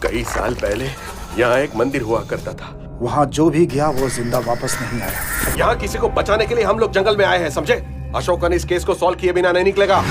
कई साल पहले यहाँ एक मंदिर हुआ करता था। वहाँ जो भी गया वो जिंदा वापस नहीं आया। यहाँ किसी को बचाने के लिए हम लोग जंगल में आए हैं, समझे? अशोकन इस केस को सॉल्व किए बिना नहीं निकलेगा।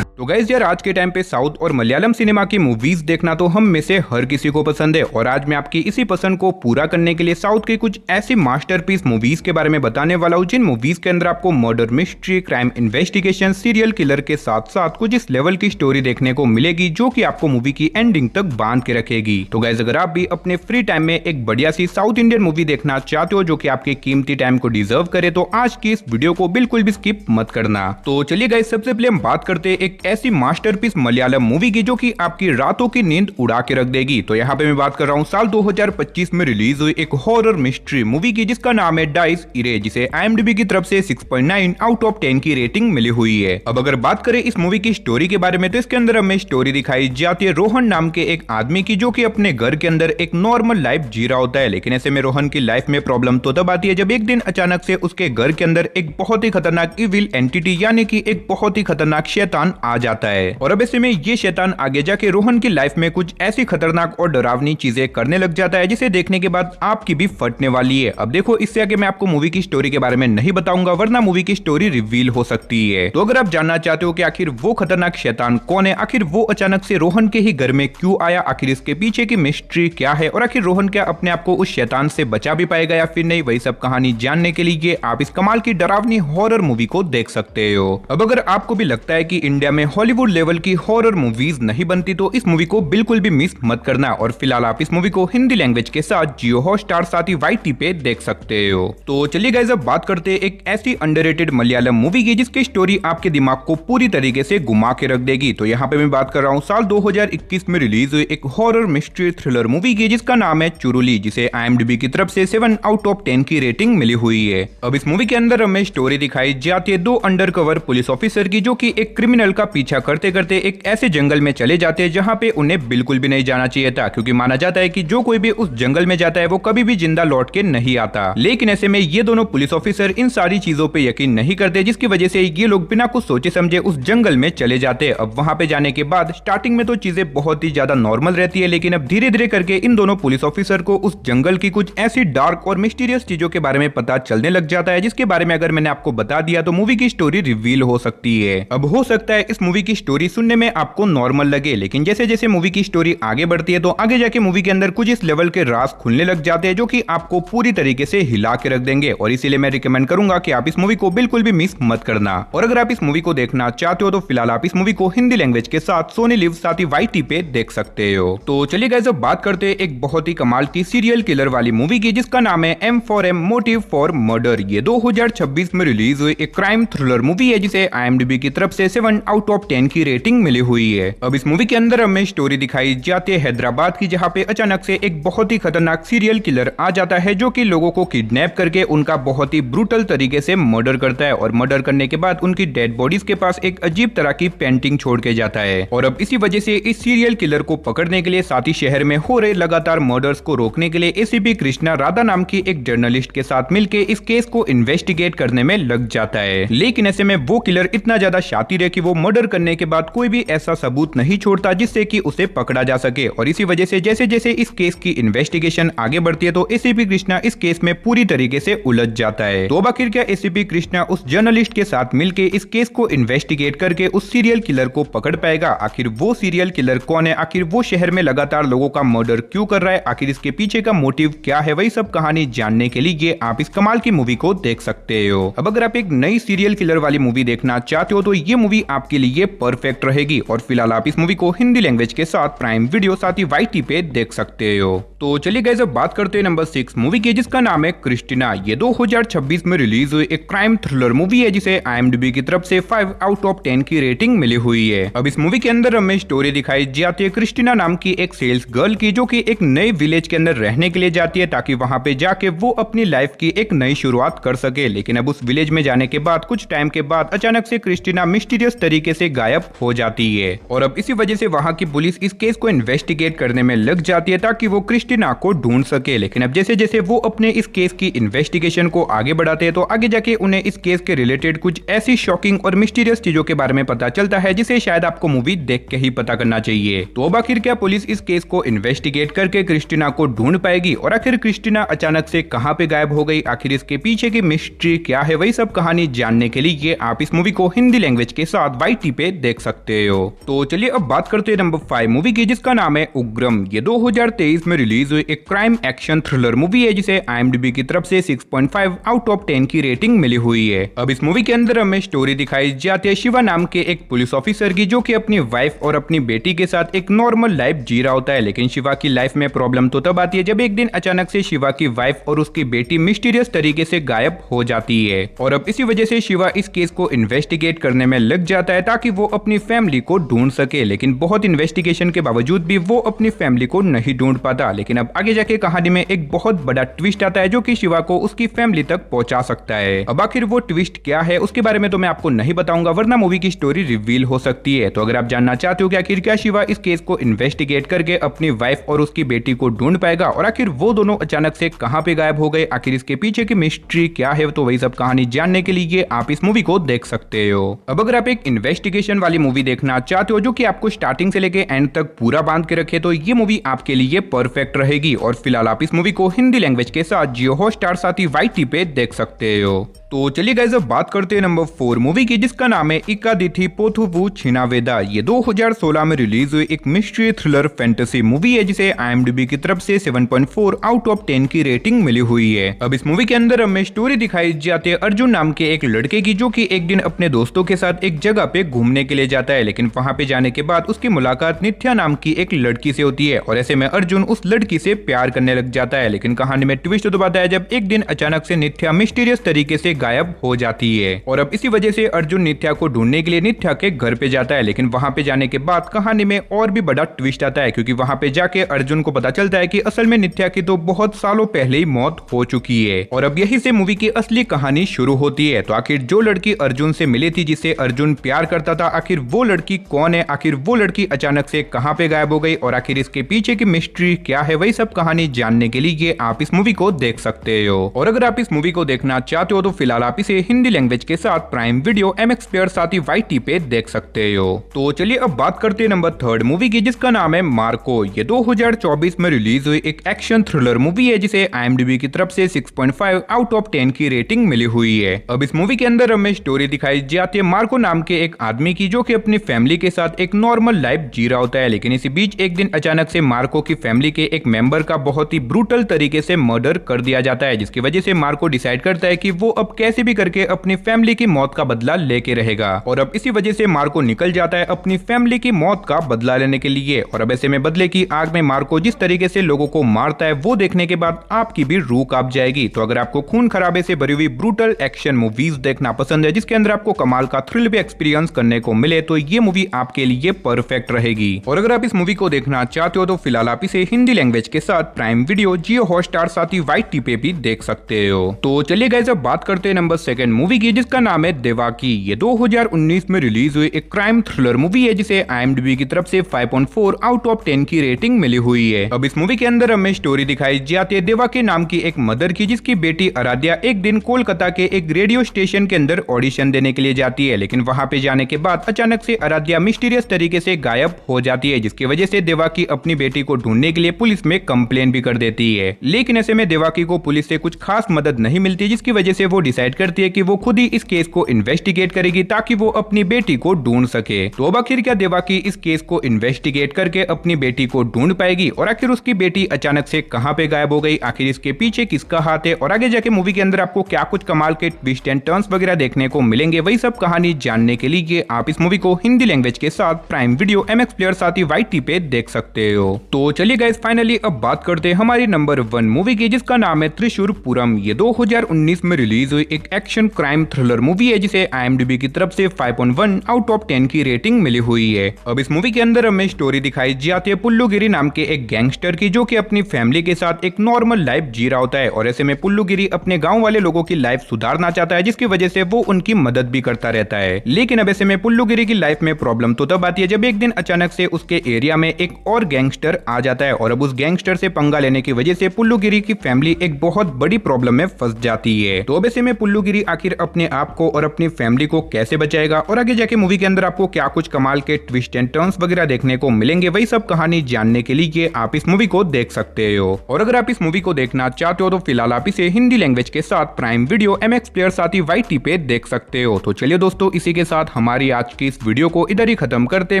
तो गाइस यार, आज के टाइम पे साउथ और मलयालम सिनेमा की मूवीज देखना तो हम में से हर किसी को पसंद है, और आज मैं आपकी इसी पसंद को पूरा करने के लिए साउथ की कुछ ऐसी मास्टरपीस मूवीज के बारे में बताने वाला हूँ, जिन मूवीज के अंदर आपको murder mystery, crime investigation, serial killer के साथ साथ कुछ इस लेवल की स्टोरी देखने को मिलेगी जो कि आपको मूवी की एंडिंग तक बांध के रखेगी। तो गाइस, अगर आप भी अपने फ्री टाइम में एक बढ़िया सी साउथ इंडियन मूवी देखना चाहते हो जो कि आपके कीमती टाइम को डिजर्व करे, तो आज की इस वीडियो को बिल्कुल भी स्किप मत करना। तो चलिए गाइस, सबसे पहले हम बात करते हैं एक ऐसी मास्टरपीस मलयालम मूवी की जो कि आपकी रातों की नींद उड़ा के रख देगी। तो यहाँ पे मैं बात कर रहा हूँ साल 2025 में रिलीज हुई एक हॉरर मिस्ट्री मूवी की जिसका नाम है डाइस इरे, जिसे IMDb की तरफ से 6.9 आउट ऑफ 10 की रेटिंग मिली हुई है। अब अगर बात करें इस मूवी की स्टोरी के बारे में, तो इसके अंदर हमें स्टोरी दिखाई जाती है रोहन नाम के एक आदमी की, जो कि अपने घर के अंदर एक नॉर्मल लाइफ जी रहा होता है। लेकिन ऐसे में रोहन की लाइफ में प्रॉब्लम तो तब आती है जब एक दिन अचानक से उसके घर के अंदर एक बहुत ही खतरनाक इविल एंटिटी यानी कि एक बहुत ही खतरनाक शैतान आ जाता है। और अब ऐसे में ये शैतान आगे जाके रोहन की लाइफ में कुछ ऐसी खतरनाक और डरावनी चीजें करने लग जाता है जिसे देखने के बाद आपकी भी फटने वाली है। अब देखो, इससे आगे मैं आपको मूवी की स्टोरी के बारे में नहीं बताऊंगा, वरना मूवी की स्टोरी रिवील हो सकती है। तो अगर आप जानना चाहते हो कि आखिर वो खतरनाक शैतान कौन है, आखिर वो अचानक से रोहन के ही घर में क्यों आया, आखिर इसके पीछे की मिस्ट्री क्या है, और आखिर रोहन क्या अपने आप को उस शैतान से बचा भी पाएगा या फिर नहीं, वही सब कहानी जानने के लिए आप इस कमाल की डरावनी हॉरर मूवी को देख सकते हो। अब अगर आपको भी लगता है कि इंडिया में हॉलीवुड लेवल की हॉरर मूवीज नहीं बनती, तो इस मूवी को बिल्कुल भी मिस मत करना। और फिलहाल आप इस मूवी को हिंदी लैंग्वेज के साथ जियो हॉटस्टार साथ ही YT पे देख सकते हो। तो चलिए गाइस, अब बात करते हैं एक ऐसी अंडररेटेड मलयालम मूवी की जिसकी स्टोरी आपके दिमाग को पूरी तरीके से घुमा के रख देगी। तो यहाँ पे मैं बात कर रहा हूँ साल 2021 में रिलीज हुई एक हॉरर मिस्ट्री थ्रिलर मूवी की जिसका नाम है चुरुली, जिसे IMDb की तरफ से 7 आउट ऑफ 10 की रेटिंग मिली हुई है। अब इस मूवी के अंदर हमें स्टोरी दिखाई जाती है दो अंडरकवर पुलिस ऑफिसर की, जो कि एक क्रिमिनल का पीछा करते करते एक ऐसे जंगल में चले जाते हैं जहां पे उन्हें बिल्कुल भी नहीं जाना चाहिए था, क्योंकि माना जाता है कि जो कोई भी उस जंगल में जाता है वो कभी भी जिंदा लौट के नहीं आता। लेकिन ऐसे में ये दोनों पुलिस ऑफिसर इन सारी चीजों पे यकीन नहीं करते, जिसकी वजह से ये लोग बिना कुछ सोचे समझे उस जंगल में चले जाते हैं। अब वहां पे जाने के बाद स्टार्टिंग में तो चीजें बहुत ही ज्यादा नॉर्मल रहती है, लेकिन अब धीरे धीरे करके इन दोनों पुलिस ऑफिसर को उस जंगल की कुछ ऐसी डार्क और मिस्टीरियस चीजों के बारे में पता चलने लग जाता है, जिसके बारे में अगर मैंने आपको बता दिया तो मूवी की स्टोरी रिवील हो सकती है। अब हो सकता है इस मूवी की स्टोरी सुनने में आपको नॉर्मल लगे, लेकिन जैसे जैसे मूवी की स्टोरी आगे बढ़ती है तो आगे जाके मूवी के अंदर कुछ इस लेवल के राज खुलने लग जाते हैं जो कि आपको पूरी तरीके से हिला के रख देंगे। और इसीलिए मैं रिकमेंड करूंगा कि आप इस मूवी को बिल्कुल भी मिस मत करना। और अगर आप इस मूवी को देखना चाहते हो तो फिलहाल आप इस मूवी को हिंदी लैंग्वेज के साथ सोनी लिव साथ ही YT पे देख सकते हो। तो चलिए गाइस, अब बात करते हैं एक बहुत ही कमाल की सीरियल किलर वाली मूवी की जिसका नाम है M for M motive for murder. ये 2026 में रिलीज हुई एक क्राइम थ्रिलर मूवी है जिसे IMDb की तरफ से 7 आउट ऑफ 10 की रेटिंग मिली हुई है। अब इस मूवी के अंदर हमें स्टोरी दिखाई जाती है हैदराबाद की, जहाँ पे अचानक से एक बहुत ही खतरनाक सीरियल किलर आ जाता है जो कि लोगों को किडनैप करके उनका बहुत ही ब्रूटल तरीके से मर्डर करता है, और मर्डर करने के बाद उनकी डेड बॉडीज के पास एक अजीब तरह की पेंटिंग छोड़ के जाता है। और अब इसी वजह से इस सीरियल किलर को पकड़ने के लिए साथ ही शहर में हो रहे लगातार मर्डर्स को रोकने के लिए ACP कृष्णा राधा नाम की एक जर्नलिस्ट के साथ मिलकर इस केस को इन्वेस्टिगेट करने में लग जाता है। लेकिन ऐसे में वो किलर इतना ज्यादा शातिर है कि वो मर्डर करने के बाद कोई भी ऐसा सबूत नहीं छोड़ता जिससे कि उसे पकड़ा जा सके। और इसी वजह से जैसे जैसे इस केस की इन्वेस्टिगेशन आगे बढ़ती है तो ACP कृष्णा इस केस में पूरी तरीके से उलझ जाता है। तो आखिर क्या ACP कृष्णा उस जर्नलिस्ट के साथ मिलकर इस केस को इन्वेस्टिगेट करके उस सीरियल किलर को पकड़ पाएगा? आखिर वो सीरियल किलर कौन है, आखिर वो शहर में लगातार लोगों का मर्डर क्यों कर रहा है, आखिर इसके पीछे का मोटिव क्या है, वही सब कहानी जानने के लिए आप इस कमाल की मूवी को देख सकते हो। अब अगर आप एक नई सीरियल किलर वाली मूवी देखना चाहते हो तो ये मूवी आपके लिए परफेक्ट रहेगी। और फिलहाल आप इस मूवी को हिंदी लैंग्वेज के साथ प्राइम वीडियो साथ ही YT पे देख सकते हो। तो चलिए गाइस, अब बात करते हैं नंबर 6 मूवी की जिसका नाम है क्रिस्टीना। ये 2026 में रिलीज हुई एक क्राइम थ्रिलर मूवी है जिसे IMDb की तरफ से 5 आउट ऑफ 10 की रेटिंग मिली हुई है। अब इस मूवी के अंदर हमें स्टोरी दिखाई जाती है क्रिस्टीना नाम की एक सेल्स गर्ल की, जो कि एक नए विलेज के अंदर रहने के लिए जाती है ताकि वहां पे जाके वो अपनी लाइफ की एक नई शुरुआत कर सके। लेकिन अब उस विलेज में जाने के बाद कुछ टाइम के बाद अचानक से क्रिस्टीना मिस्टीरियस तरीके से गायब हो जाती है और अब इसी वजह से वहाँ की पुलिस इस केस को इन्वेस्टिगेट करने में लग जाती है ताकि वो क्रिस्टीना को ढूंढ सके। लेकिन अब जैसे जैसे वो अपने इस केस की इन्वेस्टिगेशन को आगे बढ़ाते हैं तो आगे जाके उन्हें इस केस के रिलेटेड कुछ ऐसी शॉकिंग और मिस्टीरियस चीजों के बारे में पता चलता है जिसे शायद आपको मूवी देख के ही पता करना चाहिए। तो अब आखिर क्या पुलिस इस केस को इन्वेस्टिगेट करके क्रिस्टीना को ढूंढ पाएगी और आखिर क्रिस्टीना अचानक से कहां पे गायब हो गई, आखिर इसके पीछे की मिस्ट्री क्या है, वही सब कहानी जानने के लिए आप इस मूवी को हिंदी लैंग्वेज के साथ YT पे देख सकते हो। तो चलिए अब बात करते हैं नंबर 5 मूवी की जिसका नाम है उग्रम। ये 2023 में रिलीज हुई एक क्राइम एक्शन थ्रिलर मूवी है जिसे IMDb की तरफ से 6.5 आउट ऑफ 10 की रेटिंग मिली हुई है। अब इस मूवी के अंदर हमें स्टोरी दिखाई जाती है शिवा नाम के एक पुलिस ऑफिसर की जो कि अपनी वाइफ और अपनी बेटी के साथ एक नॉर्मल लाइफ जी रहा होता है। लेकिन शिवा की लाइफ में प्रॉब्लम तो तब आती है जब एक दिन अचानक से शिवा की वाइफ और उसकी बेटी मिस्टीरियस तरीके से गायब हो जाती है और अब इसी वजह से शिवा इस केस को इन्वेस्टिगेट करने में लग जाता है ताकि वो अपनी फैमिली को ढूंढ सके। लेकिन बहुत इन्वेस्टिगेशन के बावजूद भी वो अपनी फैमिली को नहीं ढूंढ पाता। लेकिन अब आगे जाके कहानी में एक बहुत बड़ा ट्विस्ट आता है जो कि शिवा को उसकी फैमिली तक पहुंचा सकता है। अब आखिर वो ट्विस्ट क्या है उसके बारे में तो मैं आपको नहीं बताऊंगा वरना मूवी की स्टोरी रिवील हो सकती है। तो अगर आप जानना चाहते हो कि आखिर क्या शिवा इस केस को इन्वेस्टिगेट करके अपनी वाइफ और उसकी बेटी को ढूंढ पाएगा और आखिर वो दोनों अचानक से कहां पे गायब हो गए, आखिर इसके पीछे की मिस्ट्री क्या है, तो वही सब कहानी जानने के लिए आप इस मूवी को देख सकते हो। अब अगर आप एक इन्वेस्टिगेशन वाली मूवी देखना चाहते हो जो कि आपको स्टार्टिंग से लेके एंड तक पूरा बांध के रखे तो ये मूवी आपके लिए परफेक्ट रहेगी। और फिलहाल आप इस मूवी को हिंदी लैंग्वेज के साथ जियो हॉटस्टार साथ ही YT पे देख सकते हो। तो चलिए गाइस अब बात करते हैं नंबर 4 मूवी की जिसका नाम है इकादिथि पोथुवु छिनावेदा। ये 2016 में रिलीज हुई एक मिस्ट्री थ्रिलर फैंटेसी मूवी है जिसे IMDb की तरफ से 7.4 आउट ऑफ 10 की रेटिंग मिली हुई है। अब इस मूवी के अंदर हमें स्टोरी दिखाई जाती है अर्जुन नाम के एक लड़के की जो कि एक दिन अपने दोस्तों के साथ एक जगह पे घूमने के लिए जाता है। लेकिन वहां पे जाने के बाद उसकी मुलाकात नित्या नाम की एक लड़की से होती है और ऐसे में अर्जुन उस लड़की से प्यार करने लग जाता है। लेकिन कहानी में ट्विस्ट तो आता है जब एक दिन अचानक से नित्या मिस्टीरियस तरीके से गायब हो जाती है और अब इसी वजह से अर्जुन नित्या को ढूंढने के लिए नित्या के घर पे जाता है। लेकिन वहां पे जाने के बाद कहानी में और भी बड़ा ट्विस्ट आता है क्योंकि वहां पे जाके अर्जुन को पता चलता है कि असल में नित्या की तो बहुत सालों पहले ही मौत हो चुकी है और अब यही से मूवी की असली कहानी शुरू होती है। तो आखिर जो लड़की अर्जुन से मिली थी जिसे अर्जुन प्यार करता था, आखिर वो लड़की कौन है, आखिर वो लड़की अचानक से कहां पे गायब हो गई और आखिर इसके पीछे की मिस्ट्री क्या है, वही सब कहानी जानने के लिए आप इस मूवी को देख सकते हो। और अगर आप इस मूवी को देखना चाहते हो तो फिलहाल आप इसे हिंदी लैंग्वेज के साथ प्राइम वीडियो MX प्लेयर साथ ही YT पे देख सकते हो। तो चलिए अब बात करते हैं नंबर 3 मूवी की जिसका नाम है मार्को। ये 2024 में रिलीज हुई एक एक्शन थ्रिलर मूवी है जिसे IMDb की तरफ से 6.5 आउट ऑफ 10 की रेटिंग मिली हुई है। अब इस मूवी के अंदर हमें स्टोरी दिखाई जाती है मार्को नाम के एक आदमी की जो कि अपनी फैमिली के साथ एक नॉर्मल लाइफ जी रहा होता है। लेकिन इसी बीच एक दिन अचानक से मार्को की फैमिली के एक मेंबर का बहुत ही ब्रूटल तरीके से मर्डर कर दिया जाता है जिसकी वजह से मार्को डिसाइड करता है कि वो अब कैसे भी करके अपनी फैमिली की मौत का बदला लेके रहेगा और अब इसी वजह से मार्को निकल जाता है अपनी फैमिली की मौत का बदला लेने के लिए। और अब ऐसे में बदले की आग में मार्को जिस तरीके से लोगों को मारता है वो देखने के बाद आपकी भी रूह कांप जाएगी। तो अगर आपको खून खराबे से भरी हुई ब्रूटल एक्शन मूवीज देखना पसंद है जिसके अंदर आपको कमाल का थ्रिल भी एक्सपीरियंस करने को मिले तो ये मूवी आपके लिए परफेक्ट रहेगी। और अगर आप इस मूवी को देखना चाहते हो तो फिलहाल आप इसे हिंदी लैंग्वेज के साथ प्राइम वीडियो जियो हॉटस्टार साथ ही YT पे भी देख सकते हो। तो चलिए गाइस अब बात करते हैं नंबर 2 मूवी की जिसका नाम है देवाकी। ये 2019 में रिलीज हुई एक क्राइम थ्रिलर मूवी है जिसे IMDb की तरफ से 5.4 आउट ऑफ 10 की रेटिंग मिली हुई है। अब इस मूवी के अंदर हमें स्टोरी दिखाई जाती है देवाकी नाम की एक मदर की जिसकी बेटी आराध्या एक दिन कोलकाता के एक रेडियो स्टेशन के अंदर ऑडिशन देने के लिए जाती है। लेकिन वहां पे जाने के बाद अचानक से आराध्या मिस्टीरियस तरीके से गायब हो जाती है जिसकी वजह से देवाकी अपनी बेटी को ढूंढने के लिए पुलिस में कंप्लेन भी कर देती है। लेकिन ऐसे में देवाकी को पुलिस से कुछ खास मदद नहीं मिलती जिसकी वजह से वो डिसाइड करती है कि वो खुद ही इस केस को इन्वेस्टिगेट करेगी ताकि वो अपनी बेटी को ढूंढ सके। तो अब आखिर क्या देवाकी इस केस को इन्वेस्टिगेट करके अपनी बेटी को ढूंढ पाएगी और आखिर उसकी बेटी अचानक से कहां पे गायब हो गई, आखिर इसके पीछे किसका हाथ है और आगे जाके मूवी के अंदर आपको क्या कुछ कमाल के ट्विस्ट एंड टर्न्स वगैरह देखने को मिलेंगे, वही सब कहानी जानने के लिए आप इस मूवी को हिंदी लैंग्वेज के साथ प्राइम वीडियो MX प्लेयर साथ ही YT पे देख सकते हो। तो चलिए गाइस फाइनली अब बात करते हैं हमारी नंबर 1 मूवी की जिसका नाम है त्रिशूरपुरम। ये 2019 में रिलीज हुई हुई एक एक्शन क्राइम थ्रिलर मूवी है जिसे IMDb की तरफ से 5.1 आउट ऑफ 10 की रेटिंग मिली हुई है। अब इस मूवी के अंदर हमें स्टोरी दिखाई जाती है पुल्लूगिरी नाम के एक गैंगस्टर की, जो कि अपनी फैमिली के साथ एक नॉर्मल लाइफ जी रहा होता है और ऐसे में पुल्लूगिरी अपने गांव वाले लोगों की लाइफ सुधारना चाहता है, जिसकी वजह से वो उनकी मदद भी करता रहता है। लेकिन अब ऐसे में पुल्लूगिरी की लाइफ में प्रॉब्लम तो तब आती है जब एक दिन अचानक से उसके एरिया में एक और गैंगस्टर आ जाता है और अब उस गैंगस्टर से पंगा लेने की वजह से पुल्लूगिरी की फैमिली एक बहुत बड़ी प्रॉब्लम में फंस जाती है। तो अब ऐसे में पुल्लूगिरी आखिर अपने आप को और अपनी फैमिली को कैसे बचाएगा और आगे जाके मूवी के अंदर आपको क्या कुछ कमाल के ट्विस्ट एंड टर्न्स वगैरह देखने को मिलेंगे, वही सब कहानी जानने के लिए आप इस मूवी को देख सकते हो। और अगर आप इस मूवी को देखना चाहते हो तो फिलहाल आप इसे हिंदी लैंग्वेज के साथ प्राइम वीडियो MX प्लेयर साथ ही YT पे देख सकते हो। तो चलिए दोस्तों, इसी के साथ हमारी आज की इस वीडियो को इधर ही खत्म करते,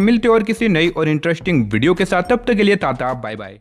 मिलते और किसी नई और इंटरेस्टिंग वीडियो के साथ। तब तक के लिए टाटा बाय बाय।